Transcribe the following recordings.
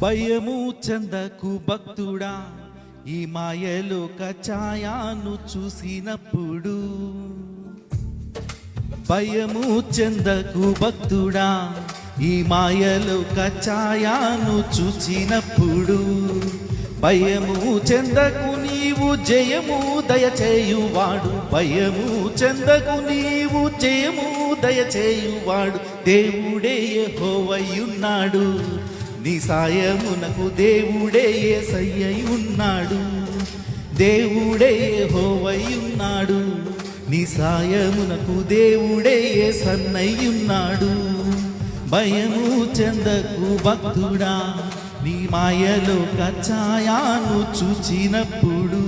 భయము చెందకు భక్తుడా, ఈ మాయలోక ఛాయను చూసినప్పుడు. భయము చెందకు భక్తుడా, ఈ మాయలోక ఛాయను చూచినప్పుడు. భయము చెందకు నీవు జయము దయచేయువాడు. భయము చెందకు నీవు జయము దయచేయువాడు. దేవుడే యెహోవయున్నాడు, నీ సాయమునకు దేవుడే యేసయ్య ఉన్నాడు. దేవుడే యెహోవయున్నాడు, నీ సాయమునకు దేవుడే యేసన్నయ్య ఉన్నాడు. భయము చెందకు భక్తుడా, నీ మాయలోక ఛాయను చూచినప్పుడు.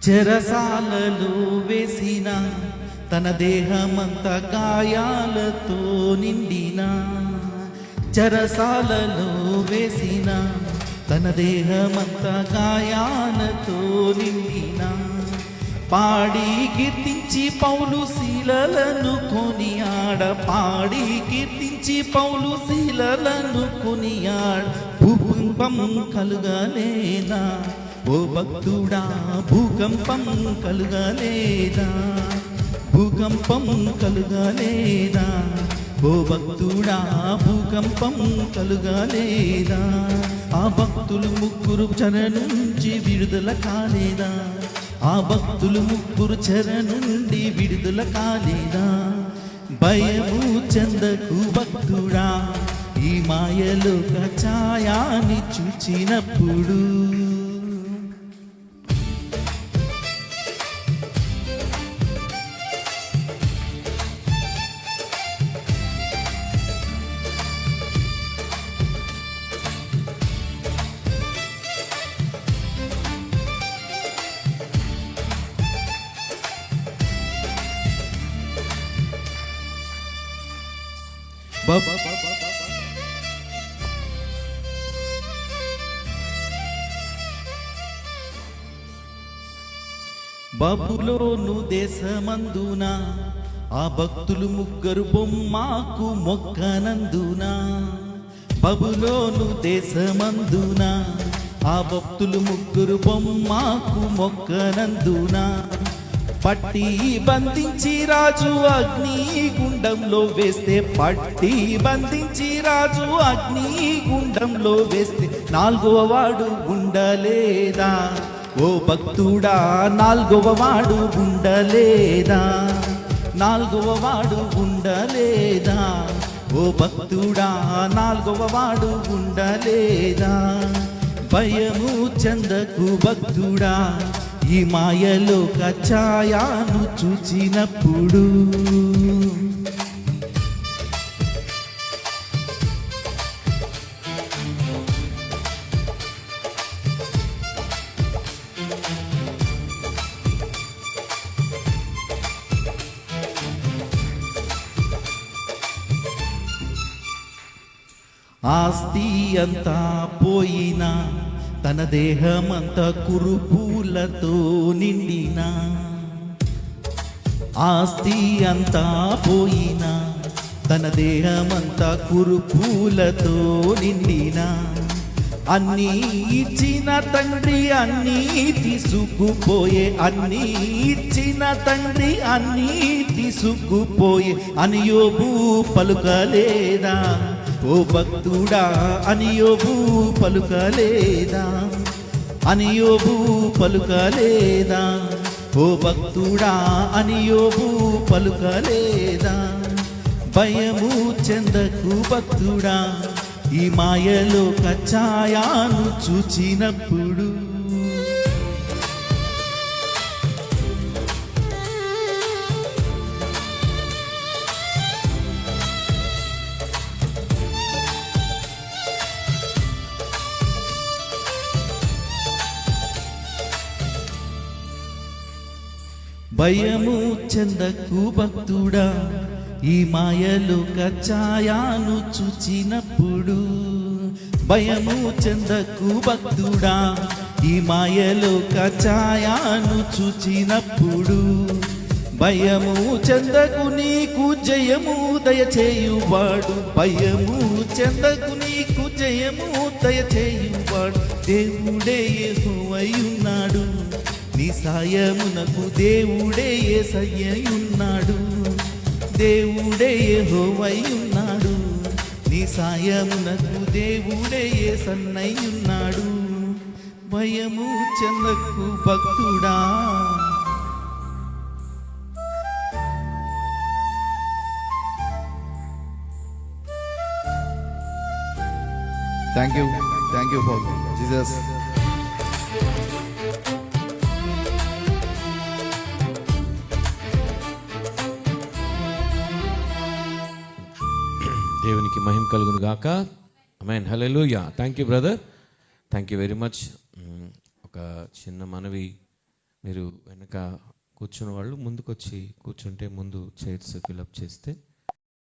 చెరసాలలో వేసిన తన దేహమంతా గాయాలతో నిండిన. చెరసాలలో వేసిన తన దేహమంతా గాయాలతో నిండిన. పాడి కీర్తించి పౌలు శీలలను కొనియాడ. పాడి కీర్తించి పౌలు శీలలను కొనియాడ. భూకంపం కలుగలేదా ఓ భక్తుడా, భూకంపం కలుగలేదా? భూకంపం కలుగలేదా ఓ భక్తుడా, భూకంపం కలుగలేదా? ఆ భక్తులు ముగ్గురు చెర నుంచి విడుదల కాలేదా? ఆ భక్తులు ముగ్గురు చెర నుండి విడుదల కాలేదా? భయము చెందకు భక్తుడా, ఈ మాయలోక ఛాయని చూచినప్పుడు. బబులోను దేశమందున ఆ భక్తులు ముగ్గురు బొమ్మకు మొక్కనందున. బబులోను దేశమందున ఆ భక్తులు ముగ్గురు బొమ్మకు మొక్కనందున. పట్టి బంధించి రాజు అగ్ని గుండంలో వేస్తే. పట్టి బంధించి రాజు అగ్ని గుండంలో వేస్తే. నాలుగవ వాడు ఉండలేదా ఓ భక్తుడా, నాలుగవ వాడు ఉండలేదా? నాలుగవ వాడు ఉండలేదా ఓ భక్తుడా, నాలుగవ వాడు ఉండలేదా? భయము చెందకు భక్తుడా, ఈ మాయలోక ఛాయను చూచినప్పుడు. ఆస్తి అంతా పోయినా, తన దేహమంతా కురుపులతో నిండిన. ఆస్తి అంతా పోయినా, తన దేహమంతా కురుపులతో నిండిన. అన్నీ ఇచ్చిన తండ్రి అన్నీ తీసుకుపోయే. అన్నీ ఇచ్చిన తండ్రి అన్నీ తీసుకుపోయే అని యోబు పలుకలేదా ఓ భక్తుడా? అని యోబు పలుకలేదా? అని యోబు పలుకలేదా ఓ భక్తుడా? అని యోబు పలుకలేదా? భయము చెందకు భక్తుడా, ఈ మాయలోక ఛాయను చూచినప్పుడు. భయము చెందకు భక్తుడా, ఈ మాయలోక ఛాయాను చూచినప్పుడు భయము చెందకు భక్తుడా. ఈ మాయలోక ఛాయాను చూచినప్పుడు భయము చెందకు, నీకు జయము దయచేయువాడు. భయము చెందకు, నీకు జయము దయచేయువాడు. దేవుడే యెహోవాయున్నాడు, నీ సాయమునకు దేవుడే యేసయ్యయున్నాడు. దేవుడే యెహోవాయున్నాడు, నీ సాయమునకు దేవుడే యేసన్నయ్యున్నాడు. భయము చెందకు భక్తుడా. Thank you for Jesus. దేవునికి మహిమ కలుగును గాక. ఆమేన్. హల్లెలూయా. Thank you brother, thank you very much. ఒక చిన్న మనవి, మీరు వెనక కూర్చున్న వాళ్ళు ముందుకొచ్చి కూర్చుంటే ముందు చైర్స్ ఫిల్అప్ చేస్తే